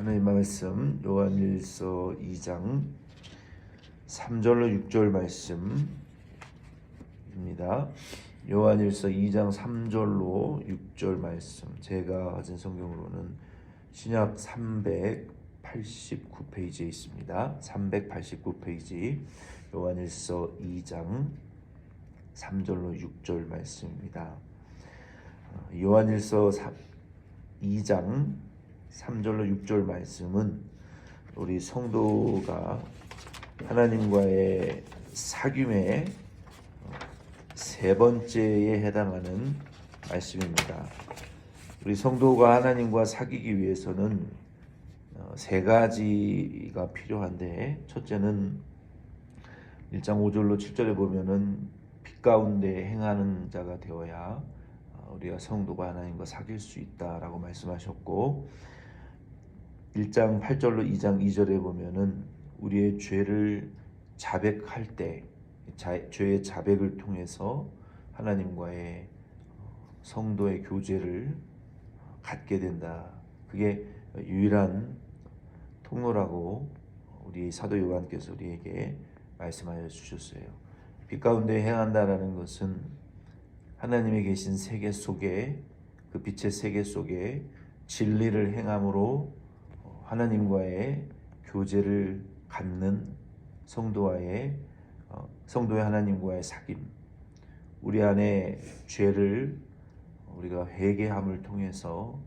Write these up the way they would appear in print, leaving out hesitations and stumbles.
하나님 말씀 요한일서 2장 3절로 6절 말씀입니다. 요한일서 2장 3절로 6절 말씀, 제가 가진 성경으로는 신약 389페이지에 있습니다. 389페이지 요한일서 2장 3절로 6절 말씀입니다. 요한일서 2장 3절로 6절 말씀은 우리 성도가 하나님과의 사귐의 세 번째에 해당하는 말씀입니다. 우리 성도가 하나님과 사귀기 위해서는 세 가지가 필요한데, 첫째는 1장 5절로 7절에 보면은 빛 가운데 행하는 자가 되어야 우리가 성도가 하나님과 사귈 수 있다라고 말씀하셨고, 1장 8절로 2장 2절에 보면은 우리의 죄를 자백할 때 죄의 자백을 통해서 하나님과의 성도의 교제를 갖게 된다. 그게 유일한 통로라고 우리 사도 요한께서 우리에게 말씀하여 주셨어요. 빛 가운데 행한다라는 것은 하나님의 계신 세계 속에, 그 빛의 세계 속에 진리를 행함으로 하나님과의 교제를 갖는 성도의 하나님과의 사귐, 우리 안에 죄를 우리가 회개함을 통해서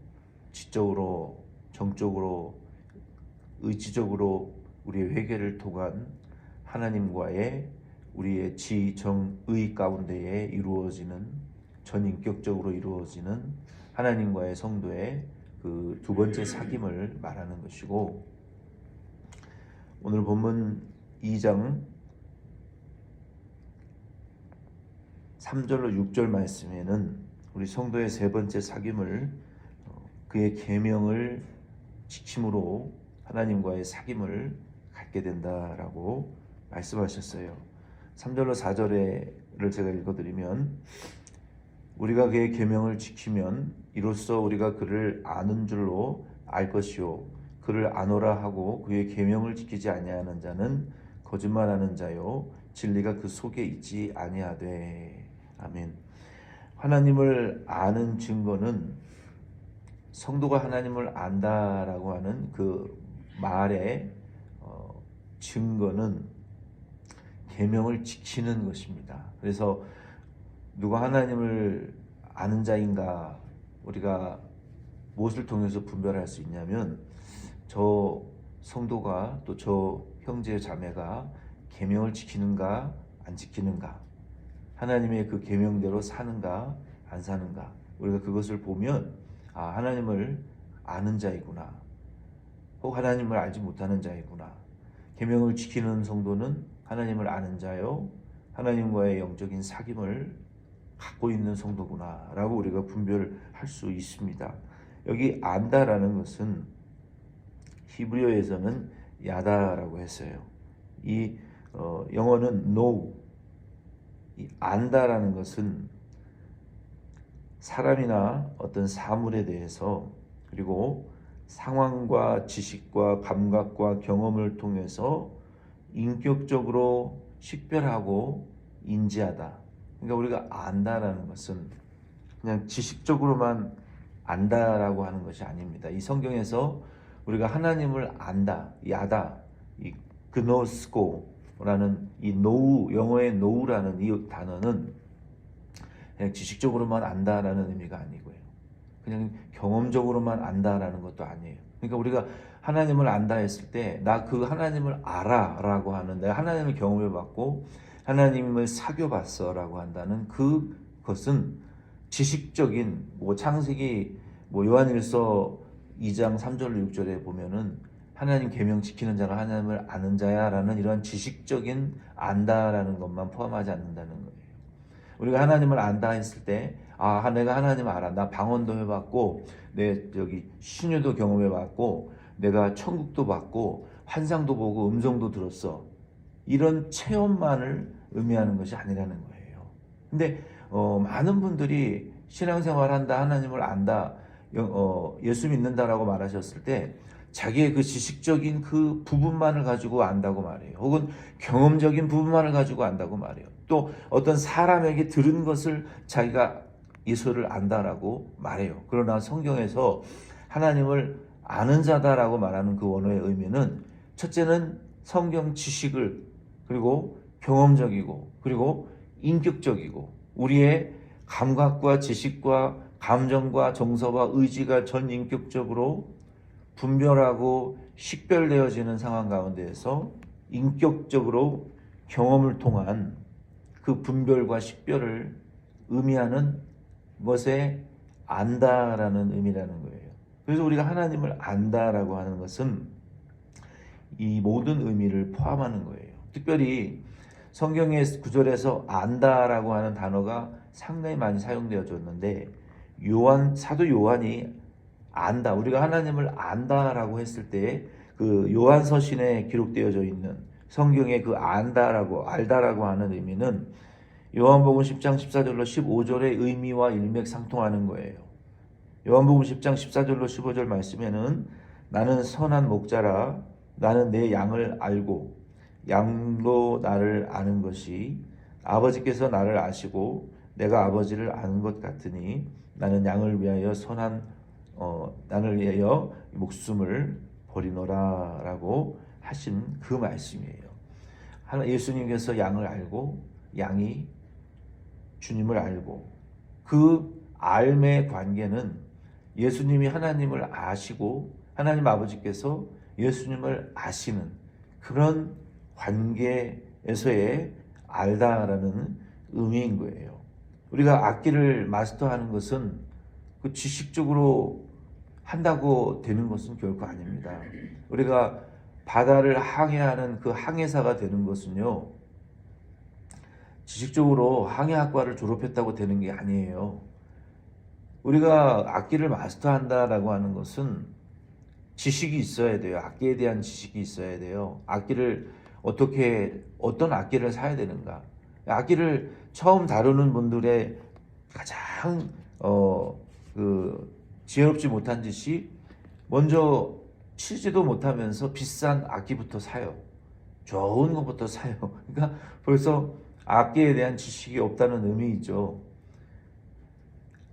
지적으로, 정적으로, 의지적으로 우리의 회개를 통한 하나님과의 우리의 지, 정, 의 가운데에 이루어지는, 전인격적으로 이루어지는 하나님과의 성도의 그 두 번째 사귐을 말하는 것이고, 오늘 본문 2장 3절로 6절 말씀에는 우리 성도의 세 번째 사귐을, 그의 계명을 지킴으로 하나님과의 사귐을 갖게 된다라고 말씀하셨어요. 3절로 4절을 제가 읽어드리면, 우리가 그의 계명을 지키면 이로써 우리가 그를 아는 줄로 알 것이요, 그를 아노라 하고 그의 계명을 지키지 아니하는 자는 거짓말하는 자요, 진리가 그 속에 있지 아니하되. 아멘. 하나님을 아는 증거는, 성도가 하나님을 안다라고 하는 그 말의 증거는 계명을 지키는 것입니다. 그래서 누가 하나님을 아는 자인가 우리가 무엇을 통해서 분별할 수 있냐면, 저 성도가, 또 저 형제 자매가 계명을 지키는가 안 지키는가, 하나님의 그 계명대로 사는가 안 사는가, 우리가 그것을 보면 하나님을 아는 자이구나, 혹 하나님을 알지 못하는 자이구나. 계명을 지키는 성도는 하나님을 아는 자요, 하나님과의 영적인 사귐을 갖고 있는 성도구나 라고 우리가 분별할 수 있습니다. 여기 안다라는 것은 히브리어에서는 야다라고 했어요. 이 영어는 know. 이 안다라는 것은 사람이나 어떤 사물에 대해서, 그리고 상황과 지식과 감각과 경험을 통해서 인격적으로 식별하고 인지하다. 그러니까 우리가 안다라는 것은 그냥 지식적으로만 안다라고 하는 것이 아닙니다. 이 성경에서 우리가 하나님을 안다, 야다, 이 그노스코라는 이 노우, 영어의 노우라는 이 단어는 그냥 지식적으로만 안다라는 의미가 아니고요, 그냥 경험적으로만 안다라는 것도 아니에요. 그러니까 우리가 하나님을 안다 했을 때, 나 그 하나님을 알아라고 하는, 내가 하나님을 경험해봤고 하나님을 사귀어봤어라고 한다는 그것은 지식적인, 창세기, 요한일서 2장 3절로 6절에 보면은 하나님 계명 지키는 자가 하나님을 아는 자야라는 이런 지식적인 안다라는 것만 포함하지 않는다는 거예요. 우리가 하나님을 안다 했을 때, 내가 하나님 알아, 나 방언도 해봤고, 내 신유도 경험해봤고, 내가 천국도 봤고, 환상도 보고 음성도 들었어, 이런 체험만을 의미하는 것이 아니라는 거예요. 근데 많은 분들이 신앙생활한다, 하나님을 안다, 예수 믿는다라고 말하셨을 때 자기의 그 지식적인 그 부분만을 가지고 안다고 말해요. 혹은 경험적인 부분만을 가지고 안다고 말해요. 또 어떤 사람에게 들은 것을 자기가 예수를 안다라고 말해요. 그러나 성경에서 하나님을 아는 자다라고 말하는 그 원어의 의미는 첫째는 성경 지식을 그리고 경험적이고 그리고 인격적이고 우리의 감각과 지식과 감정과 정서와 의지가 전인격적으로 분별하고 식별되어지는 상황 가운데에서 인격적으로 경험을 통한 그 분별과 식별을 의미하는 것에 안다라는 의미라는 거예요. 그래서 우리가 하나님을 안다라고 하는 것은 이 모든 의미를 포함하는 거예요. 특별히 성경의 구절에서 안다라고 하는 단어가 상당히 많이 사용되어졌는데 사도 요한이 안다, 우리가 하나님을 안다라고 했을 때 그 요한서신에 기록되어져 있는 성경의 그 안다라고 알다라고 하는 의미는 요한복음 10장 14절로 15절의 의미와 일맥상통하는 거예요. 요한복음 10장 14절로 15절 말씀에는 나는 선한 목자라 나는 내 양을 알고 양도 나를 아는 것이 아버지께서 나를 아시고 내가 아버지를 아는 것 같으니 나는 양을 위하여 나를 위하여 목숨을 버리노라 라고 하신 그 말씀이에요. 예수님께서 양을 알고 양이 주님을 알고 그 알의 관계는 예수님이 하나님을 아시고 하나님 아버지께서 예수님을 아시는 그런 관계에서의 알다라는 의미인 거예요. 우리가 악기를 마스터하는 것은 그 지식적으로 한다고 되는 것은 결코 아닙니다. 우리가 바다를 항해하는 그 항해사가 되는 것은요, 지식적으로 항해학과를 졸업했다고 되는 게 아니에요. 우리가 악기를 마스터한다라고 하는 것은 지식이 있어야 돼요. 악기에 대한 지식이 있어야 돼요. 어떤 악기를 사야 되는가. 악기를 처음 다루는 분들의 가장 지혜롭지 못한 짓이 먼저 치지도 못하면서 비싼 악기부터 사요. 좋은 것부터 사요. 그러니까 벌써 악기에 대한 지식이 없다는 의미이죠.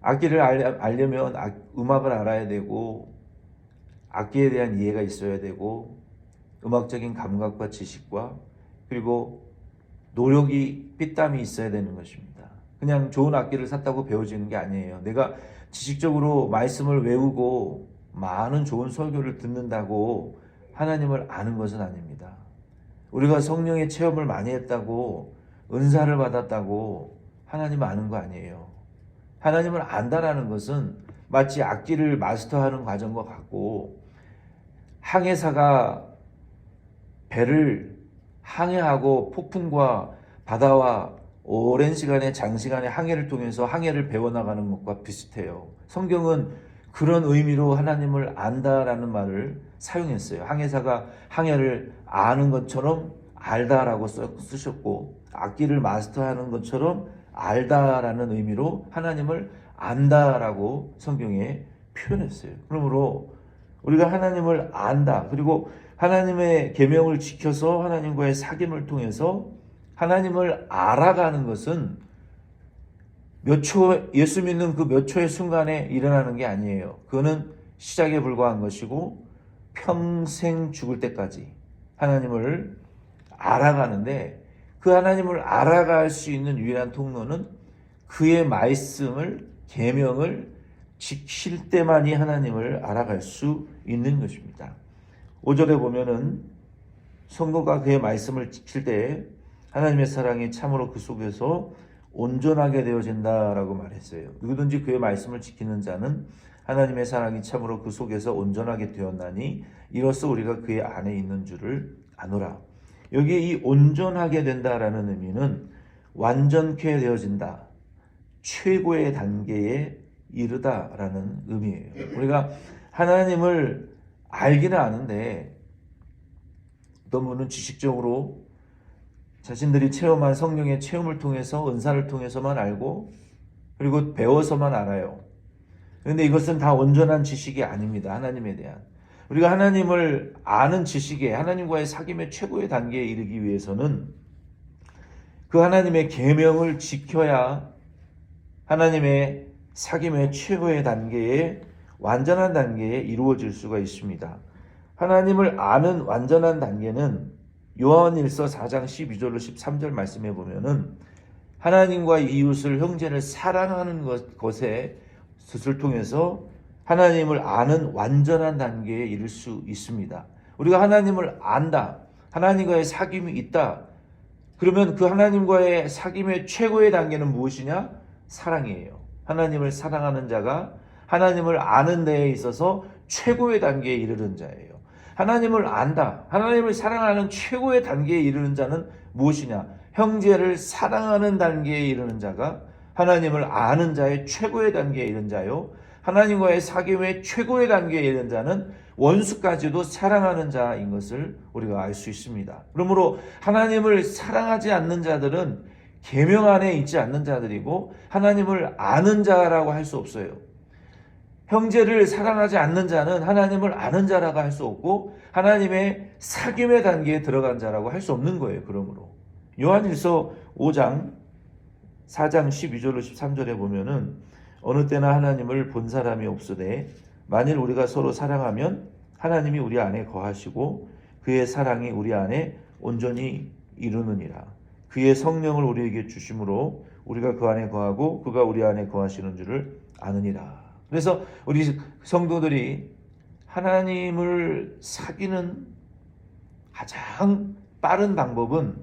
악기를 알려면 음악을 알아야 되고 악기에 대한 이해가 있어야 되고 음악적인 감각과 지식과 그리고 노력이 피땀이 있어야 되는 것입니다. 그냥 좋은 악기를 샀다고 배워지는 게 아니에요. 내가 지식적으로 말씀을 외우고 많은 좋은 설교를 듣는다고 하나님을 아는 것은 아닙니다. 우리가 성령의 체험을 많이 했다고 은사를 받았다고 하나님을 아는 거 아니에요. 하나님을 안다라는 것은 마치 악기를 마스터하는 과정과 같고 항해사가 배를 항해하고 폭풍과 바다와 오랜 시간의 장시간의 항해를 통해서 항해를 배워나가는 것과 비슷해요. 성경은 그런 의미로 하나님을 안다라는 말을 사용했어요. 항해사가 항해를 아는 것처럼 알다라고 쓰셨고 악기를 마스터하는 것처럼 알다라는 의미로 하나님을 안다라고 성경에 표현했어요. 그러므로 우리가 하나님을 안다, 그리고 하나님의 계명을 지켜서 하나님과의 사귐을 통해서 하나님을 알아가는 것은 예수 믿는 그 몇 초의 순간에 일어나는 게 아니에요. 그거는 시작에 불과한 것이고 평생 죽을 때까지 하나님을 알아가는데 그 하나님을 알아갈 수 있는 유일한 통로는 그의 말씀을, 계명을 지킬 때만이 하나님을 알아갈 수 있는 것입니다. 5절에 보면은 성도가 그의 말씀을 지킬 때 하나님의 사랑이 참으로 그 속에서 온전하게 되어진다라고 말했어요. 누구든지 그의 말씀을 지키는 자는 하나님의 사랑이 참으로 그 속에서 온전하게 되었나니 이로써 우리가 그의 안에 있는 줄을 아노라. 여기에 이 온전하게 된다라는 의미는 완전케 되어진다, 최고의 단계에 이르다라는 의미예요. 우리가 하나님을 알기는 아는데 어떤 분은 지식적으로 자신들이 체험한 성령의 체험을 통해서 은사를 통해서만 알고 그리고 배워서만 알아요. 그런데 이것은 다 온전한 지식이 아닙니다. 하나님에 대한. 우리가 하나님을 아는 지식에 하나님과의 사귐의 최고의 단계에 이르기 위해서는 그 하나님의 계명을 지켜야 하나님의 사귐의 최고의 단계에 완전한 단계에 이루어질 수가 있습니다. 하나님을 아는 완전한 단계는 요한일서 4장 12절로 13절 말씀해 보면은 하나님과 이웃을 형제를 사랑하는 것의 뜻을 통해서 하나님을 아는 완전한 단계에 이를 수 있습니다. 우리가 하나님을 안다, 하나님과의 사귐이 있다. 그러면 그 하나님과의 사귐의 최고의 단계는 무엇이냐? 사랑이에요. 하나님을 사랑하는 자가 하나님을 아는 데에 있어서 최고의 단계에 이르는 자예요. 하나님을 안다, 하나님을 사랑하는 최고의 단계에 이르는 자는 무엇이냐? 형제를 사랑하는 단계에 이르는 자가 하나님을 아는 자의 최고의 단계에 이른 자요, 하나님과의 사귐의 최고의 단계에 이른 자는 원수까지도 사랑하는 자인 것을 우리가 알 수 있습니다. 그러므로 하나님을 사랑하지 않는 자들은 계명 안에 있지 않는 자들이고 하나님을 아는 자라고 할 수 없어요. 형제를 사랑하지 않는 자는 하나님을 아는 자라고 할 수 없고 하나님의 사귐의 단계에 들어간 자라고 할 수 없는 거예요. 그러므로 요한일서 5장 4장 12절로 13절에 보면은 어느 때나 하나님을 본 사람이 없으되 만일 우리가 서로 사랑하면 하나님이 우리 안에 거하시고 그의 사랑이 우리 안에 온전히 이루느니라. 그의 성령을 우리에게 주심으로 우리가 그 안에 거하고 그가 우리 안에 거하시는 줄을 아느니라. 그래서 우리 성도들이 하나님을 사귀는 가장 빠른 방법은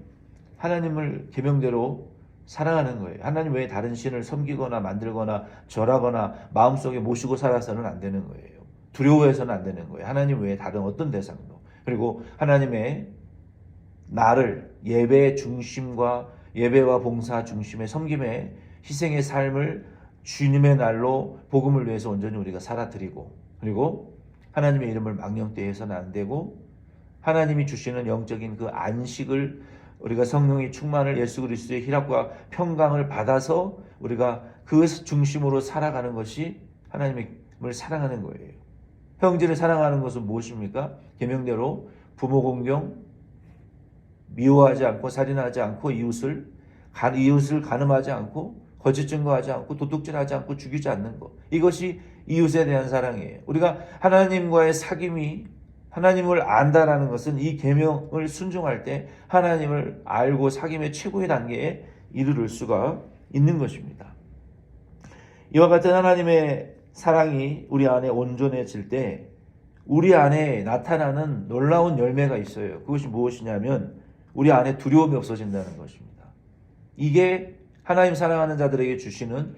하나님을 계명대로 사랑하는 거예요. 하나님 외에 다른 신을 섬기거나 만들거나 절하거나 마음속에 모시고 살아서는 안 되는 거예요. 두려워해서는 안 되는 거예요. 하나님 외에 다른 어떤 대상도. 그리고 하나님의 나를 예배의 중심과 예배와 봉사 중심의 섬김의 희생의 삶을 주님의 날로 복음을 위해서 온전히 우리가 살아드리고, 그리고 하나님의 이름을 망령되어서는 안 되고 하나님이 주시는 영적인 그 안식을 우리가 성령의 충만을 예수 그리스도의 희락과 평강을 받아서 우리가 그 중심으로 살아가는 것이 하나님을 사랑하는 거예요. 형제를 사랑하는 것은 무엇입니까? 계명대로 부모 공경, 미워하지 않고 살인하지 않고 이웃을 간음하지 않고 거짓 증거하지 않고 도둑질하지 않고 죽이지 않는 것. 이것이 이웃에 대한 사랑이에요. 우리가 하나님과의 사귐이 하나님을 안다라는 것은 이 계명을 순종할 때 하나님을 알고 사귐의 최고의 단계에 이르를 수가 있는 것입니다. 이와 같은 하나님의 사랑이 우리 안에 온전해질 때 우리 안에 나타나는 놀라운 열매가 있어요. 그것이 무엇이냐면 우리 안에 두려움이 없어진다는 것입니다. 이게 하나님 사랑하는 자들에게 주시는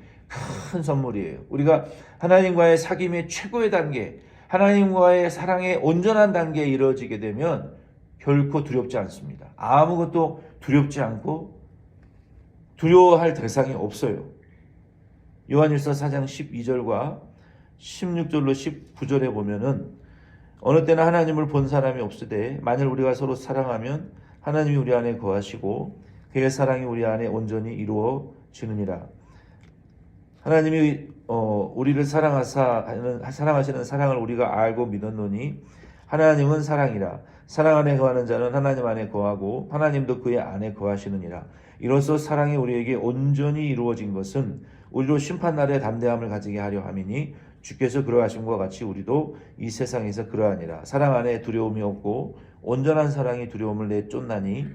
큰 선물이에요. 우리가 하나님과의 사귐의 최고의 단계, 하나님과의 사랑의 온전한 단계에 이루어지게 되면 결코 두렵지 않습니다. 아무것도 두렵지 않고 두려워할 대상이 없어요. 요한일서 4장 12절과 16절로 19절에 보면은 어느 때나 하나님을 본 사람이 없으되 만일 우리가 서로 사랑하면 하나님이 우리 안에 거하시고 그의 사랑이 우리 안에 온전히 이루어지느니라. 하나님이 우리를 사랑하시는 사랑을 우리가 알고 믿었노니 하나님은 사랑이라. 사랑 안에 거하는 자는 하나님 안에 거하고 하나님도 그의 안에 거하시느니라. 이로써 사랑이 우리에게 온전히 이루어진 것은 우리로 심판날에 담대함을 가지게 하려 함이니 주께서 그러하심과 같이 우리도 이 세상에서 그러하니라. 사랑 안에 두려움이 없고 온전한 사랑이 두려움을 내쫓나니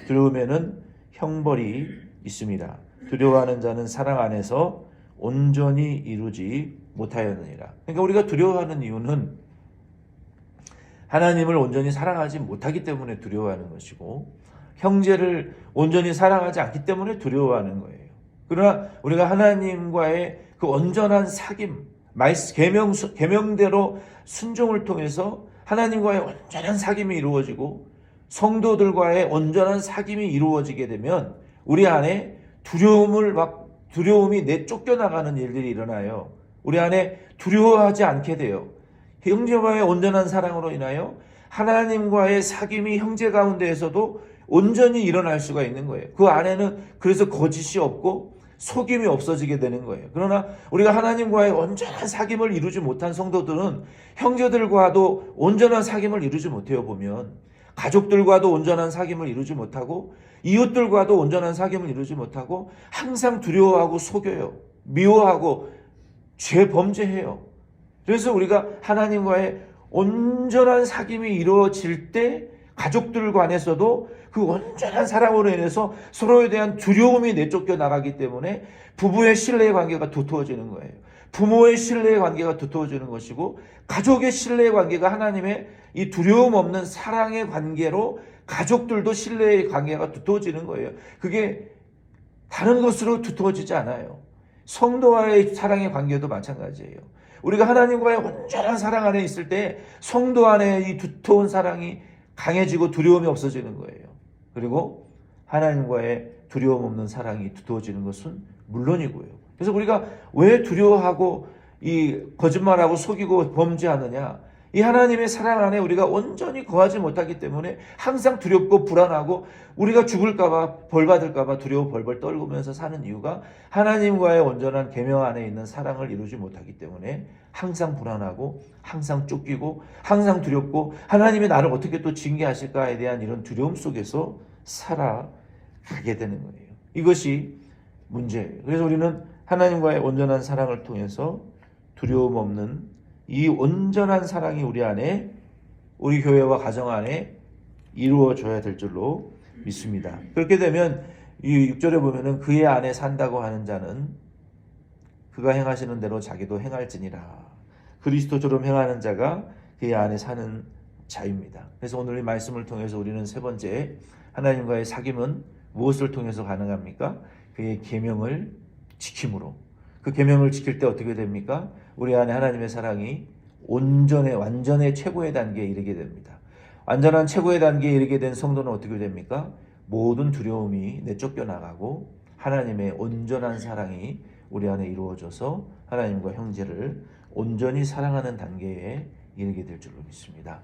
두려움에는 형벌이 있습니다. 두려워하는 자는 사랑 안에서 온전히 이루지 못하였느니라. 그러니까 우리가 두려워하는 이유는 하나님을 온전히 사랑하지 못하기 때문에 두려워하는 것이고 형제를 온전히 사랑하지 않기 때문에 두려워하는 거예요. 그러나 우리가 하나님과의 그 온전한 사귐, 계명대로 순종을 통해서 하나님과의 온전한 사귐이 이루어지고 성도들과의 온전한 사귐이 이루어지게 되면 우리 안에 두려움이 내쫓겨나가는 일들이 일어나요. 우리 안에 두려워하지 않게 돼요. 형제와의 온전한 사랑으로 인하여 하나님과의 사귐이 형제 가운데에서도 온전히 일어날 수가 있는 거예요. 그 안에는 그래서 거짓이 없고 속임이 없어지게 되는 거예요. 그러나 우리가 하나님과의 온전한 사귐을 이루지 못한 성도들은 형제들과도 온전한 사귐을 이루지 못해요. 보면 가족들과도 온전한 사귐을 이루지 못하고 이웃들과도 온전한 사귐을 이루지 못하고 항상 두려워하고 속여요. 미워하고 죄 범죄해요. 그래서 우리가 하나님과의 온전한 사귐이 이루어질 때 가족들 간에서도 그 온전한 사랑으로 인해서 서로에 대한 두려움이 내쫓겨 나가기 때문에 부부의 신뢰의 관계가 두터워지는 거예요. 부모의 신뢰의 관계가 두터워지는 것이고 가족의 신뢰의 관계가 하나님의 이 두려움 없는 사랑의 관계로 가족들도 신뢰의 관계가 두터워지는 거예요. 그게 다른 것으로 두터워지지 않아요. 성도와의 사랑의 관계도 마찬가지예요. 우리가 하나님과의 온전한 사랑 안에 있을 때 성도 안에 이 두터운 사랑이 강해지고 두려움이 없어지는 거예요. 그리고 하나님과의 두려움 없는 사랑이 두터워지는 것은 물론이고요. 그래서 우리가 왜 두려워하고 이 거짓말하고 속이고 범죄하느냐? 이 하나님의 사랑 안에 우리가 온전히 거하지 못하기 때문에 항상 두렵고 불안하고 우리가 죽을까봐 벌받을까봐 두려워 벌벌 떨구면서 사는 이유가 하나님과의 온전한 계명 안에 있는 사랑을 이루지 못하기 때문에 항상 불안하고 항상 쫓기고 항상 두렵고 하나님이 나를 어떻게 또 징계하실까에 대한 이런 두려움 속에서 살아가게 되는 거예요. 이것이 문제예요. 그래서 우리는 하나님과의 온전한 사랑을 통해서 두려움 없는 이 온전한 사랑이 우리 안에, 우리 교회와 가정 안에 이루어져야 될 줄로 믿습니다. 그렇게 되면 이 6절에 보면은 그의 안에 산다고 하는 자는 그가 행하시는 대로 자기도 행할지니라. 그리스도처럼 행하는 자가 그의 안에 사는 자입니다. 그래서 오늘 이 말씀을 통해서 우리는 세 번째, 하나님과의 사귐은 무엇을 통해서 가능합니까? 그의 계명을 지킴으로. 그 계명을 지킬 때 어떻게 됩니까? 우리 안에 하나님의 사랑이 완전의 최고의 단계에 이르게 됩니다. 완전한 최고의 단계에 이르게 된 성도는 어떻게 됩니까? 모든 두려움이 내쫓겨 나가고 하나님의 온전한 사랑이 우리 안에 이루어져서 하나님과 형제를 온전히 사랑하는 단계에 이르게 될 줄로 믿습니다.